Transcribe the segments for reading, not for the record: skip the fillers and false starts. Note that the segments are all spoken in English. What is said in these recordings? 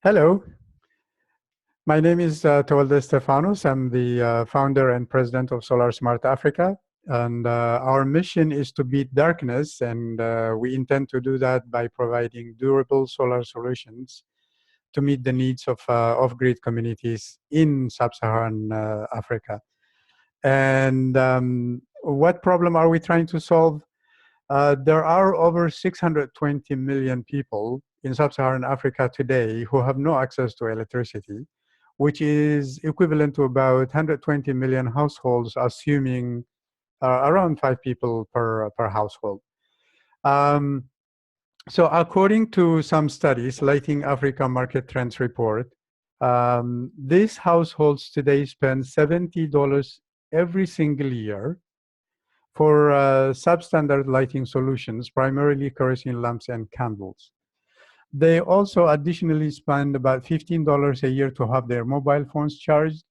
Hello, my name is Tewelde Stephanos. I'm the founder and president of Solar Smart Africa. And our mission is to beat darkness, and we intend to do that by providing durable solar solutions to meet the needs of off-grid communities in sub-Saharan Africa. And what problem are we trying to solve? There are over 620 million people in sub-Saharan Africa today who have no access to electricity, which is equivalent to about 120 million households, assuming around 5 people per household. Um, so according to some studies, Lighting Africa Market Trends Report, these households today spend $70 every single year for substandard lighting solutions, primarily kerosene lamps and candles. They also additionally spend about $15 a year to have their mobile phones charged,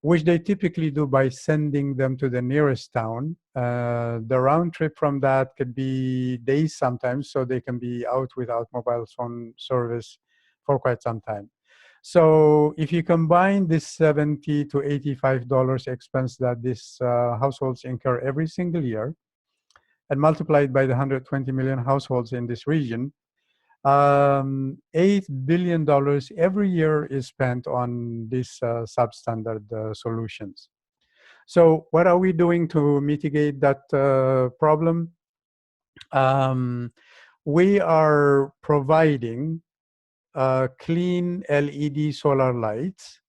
which they typically do by sending them to the nearest town. The round trip from that could be days sometimes, so they can be out without mobile phone service for quite some time. So if you combine this $70 to $85 expense that these households incur every single year and multiply it by the 120 million households in this region, $8 billion every year is spent on these substandard solutions. So what are we doing to mitigate that problem? We are providing clean LED solar lights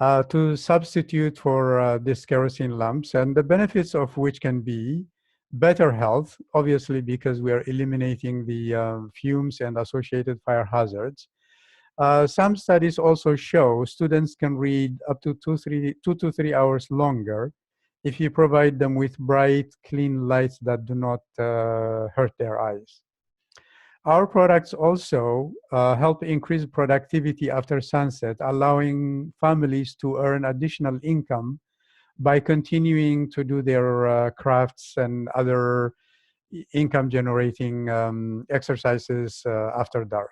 to substitute for these kerosene lamps, and the benefits of which can be better health, obviously, because we are eliminating the fumes and associated fire hazards. Some studies also show students can read up to 2 to 3 hours longer if you provide them with bright, clean lights that do not hurt their eyes. Our products also help increase productivity after sunset, allowing families to earn additional income by continuing to do their crafts and other income generating exercises after dark.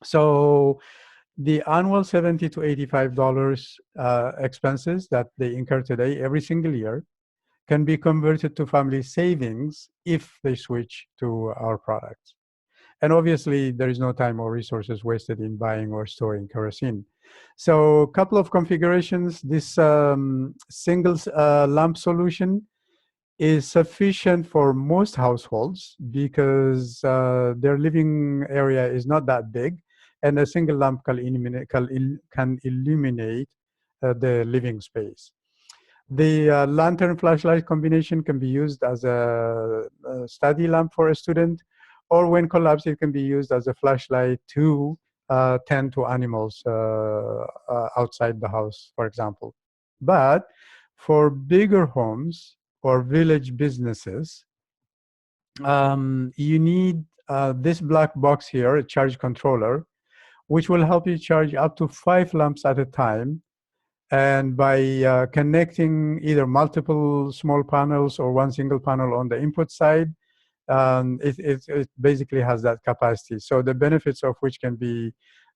So the annual $70 to $85 expenses that they incur today every single year can be converted to family savings if they switch to our products. And obviously, there is no time or resources wasted in buying or storing kerosene. So a couple of configurations. This single lamp solution is sufficient for most households because their living area is not that big, and a single lamp can illuminate the living space. The lantern flashlight combination can be used as a study lamp for a student, or when collapsed, it can be used as a flashlight to tend to animals outside the house, for example. But for bigger homes or village businesses, you need this black box here, a charge controller, which will help you charge up to 5 lamps at a time. And by connecting either multiple small panels or one single panel on the input side, it basically has that capacity. So the benefits of which can be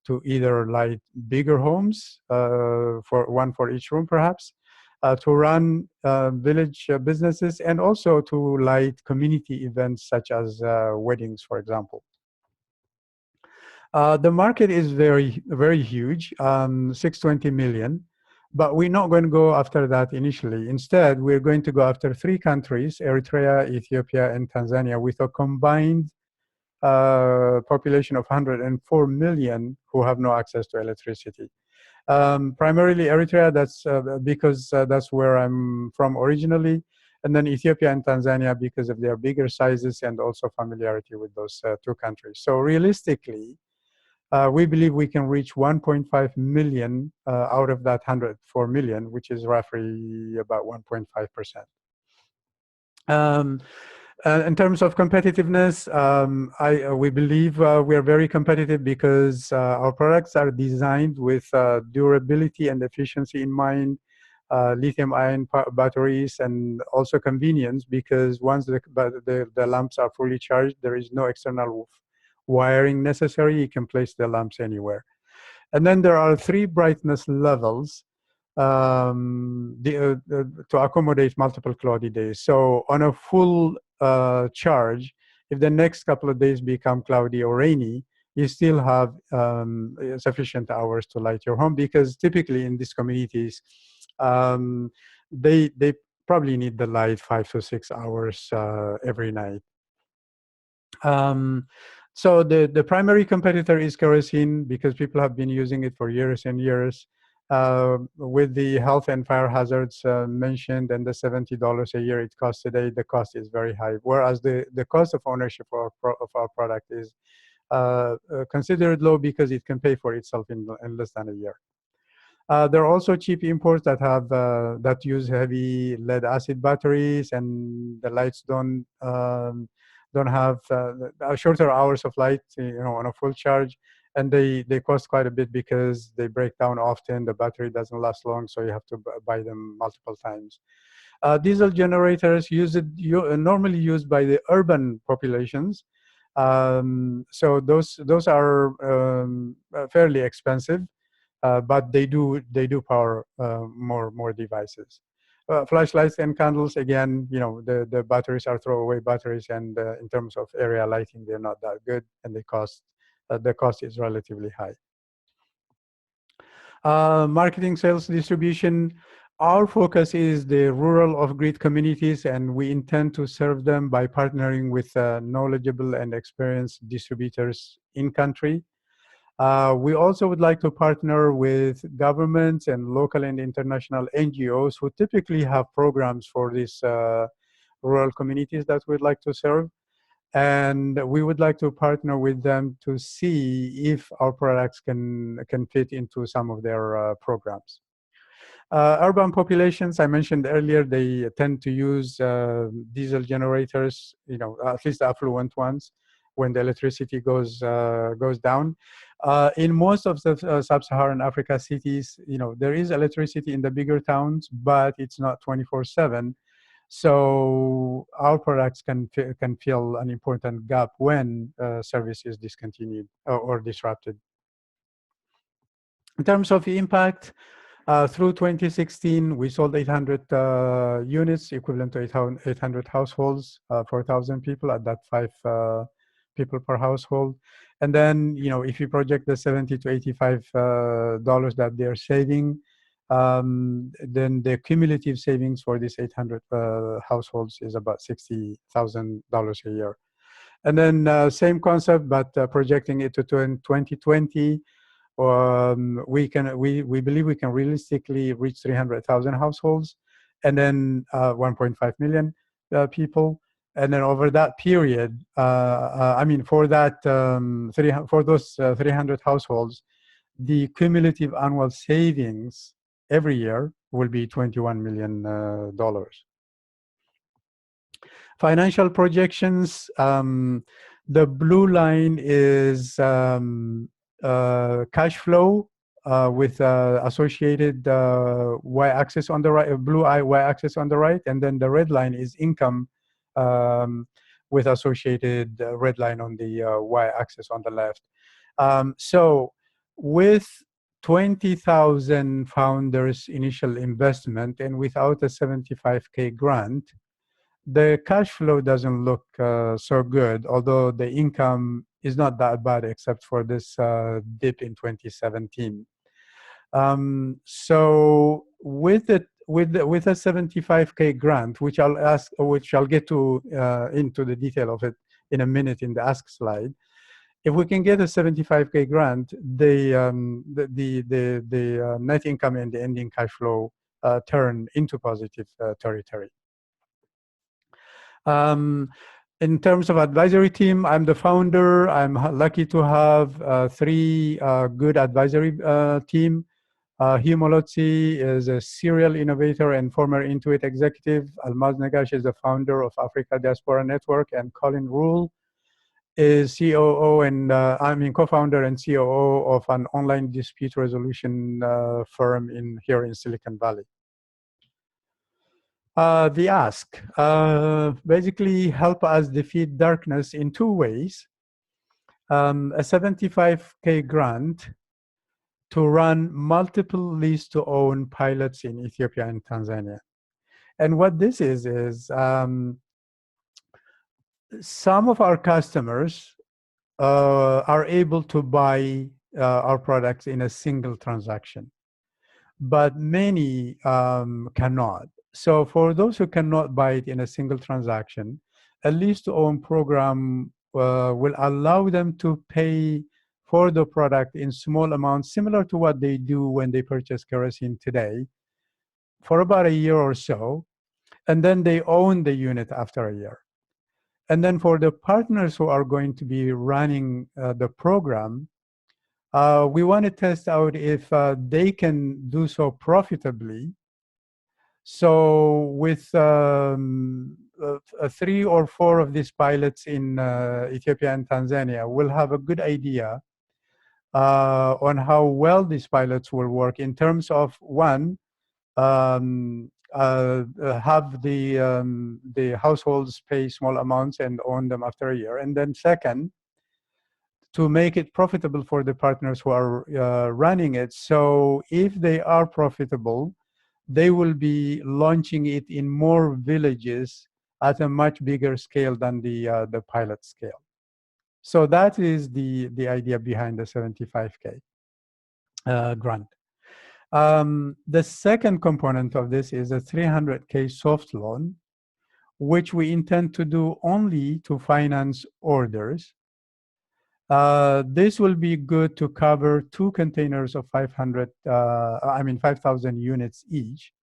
to either light bigger homes, for one for each room perhaps, to run village businesses, and also to light community events such as weddings, for example. The market is very, very huge, 620 million. But we're not going to go after that initially. Instead, we're going to go after 3 countries, Eritrea, Ethiopia, and Tanzania, with a combined population of 104 million who have no access to electricity. Primarily Eritrea, that's because that's where I'm from originally, and then Ethiopia and Tanzania because of their bigger sizes and also familiarity with those 2 countries. So realistically, we believe we can reach 1.5 million out of that 104 million, which is roughly about 1.5%. In terms of competitiveness, we believe we are very competitive because our products are designed with durability and efficiency in mind, lithium-ion batteries, and also convenience, because once the lamps are fully charged, there is no external wiring necessary, you can place the lamps anywhere. And then there are 3 brightness levels to accommodate multiple cloudy days. So on a full charge, if the next couple of days become cloudy or rainy, you still have sufficient hours to light your home, because typically in these communities, they probably need the light 5 to 6 hours every night. So the primary competitor is kerosene, because people have been using it for years and years. With the health and fire hazards mentioned and the $70 a year it costs today, the cost is very high. Whereas the cost of ownership of our product is considered low, because it can pay for itself in less than a year. There are also cheap imports that use heavy lead acid batteries, and the lights don't have shorter hours of light, on a full charge, and they cost quite a bit because they break down often. The battery doesn't last long, so you have to buy them multiple times. Diesel generators normally used by the urban populations. So those are fairly expensive. But they do power more devices. Flashlights and candles, again, the batteries are throwaway batteries, and in terms of area lighting, they're not that good, and the cost is relatively high. Marketing, sales, distribution. Our focus is the rural off-grid communities, and we intend to serve them by partnering with knowledgeable and experienced distributors in country. We also would like to partner with governments and local and international NGOs who typically have programs for these rural communities that we'd like to serve. And we would like to partner with them to see if our products can fit into some of their programs. Urban populations, I mentioned earlier, they tend to use diesel generators, at least the affluent ones, when the electricity goes down. In most of the sub-Saharan Africa cities, there is electricity in the bigger towns, but it's not 24/7. So our products can fill an important gap when service is discontinued or disrupted. In terms of impact, through 2016, we sold 800 units, equivalent to 800 households, 4,000 people at that 5 people per household. And then, if you project the $70 to $85 that they're saving, then the cumulative savings for these 800 households is about $60,000 a year. And then same concept, but projecting it to 2020. We believe we can realistically reach 300,000 households, and then 1.5 million people. And then over that period, for those 300 households, the cumulative annual savings every year will be $21 million. Financial projections. The blue line is cash flow with associated y-axis on the right, blue y-axis on the right, and then the red line is income with associated red line on the y-axis on the left. So with 20,000 founders initial investment and without a 75K grant, the cash flow doesn't look so good, although the income is not that bad except for this dip in 2017. So with a 75K grant, which I'll get to into the detail of it in a minute in the ask slide. If we can get a 75K grant, the net income and the ending cash flow turn into positive territory. In terms of advisory team, I'm the founder. I'm lucky to have 3 good advisory team. Hugh Molotsi is a serial innovator and former Intuit executive. Almaz Negash is the founder of Africa Diaspora Network, and Colin Rule is COO and co-founder and COO of an online dispute resolution firm here in Silicon Valley. The ask, basically help us defeat darkness in 2 ways. a 75K grant to run multiple lease-to-own pilots in Ethiopia and Tanzania. And what this is some of our customers are able to buy our products in a single transaction, but many cannot. So for those who cannot buy it in a single transaction, a lease-to-own program will allow them to pay for the product in small amounts, similar to what they do when they purchase kerosene today, for about a year or so, and then they own the unit after a year. And then for the partners who are going to be running the program, we want to test out if they can do so profitably. So with 3 or 4 of these pilots in Ethiopia and Tanzania, we'll have a good idea on how well these pilots will work in terms of, one, have the households pay small amounts and own them after a year. And then second, to make it profitable for the partners who are running it. So if they are profitable, they will be launching it in more villages at a much bigger scale than the pilot scale. So that is the idea behind the 75K grant. The second component of this is a 300K soft loan, which we intend to do only to finance orders. This will be good to cover 2 containers of 5,000 units each,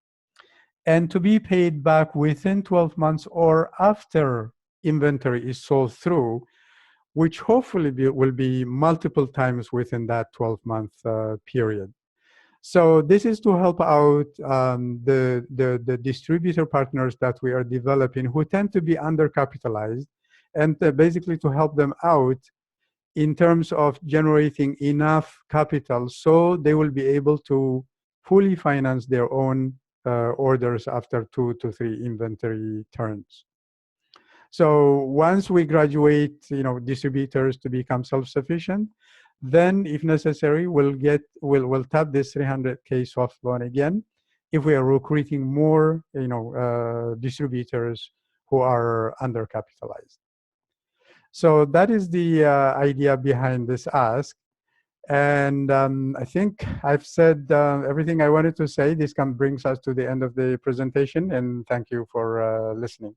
and to be paid back within 12 months or after inventory is sold through, which hopefully will be multiple times within that 12-month period. So this is to help out the distributor partners that we are developing, who tend to be undercapitalized, and basically to help them out in terms of generating enough capital so they will be able to fully finance their own orders after 2 to 3 inventory turns. So once we graduate, distributors to become self-sufficient, then if necessary, we'll tap this 300K soft loan again if we are recruiting more, distributors who are undercapitalized. So that is the idea behind this ask. And I think I've said everything I wanted to say. This brings us to the end of the presentation, and thank you for listening.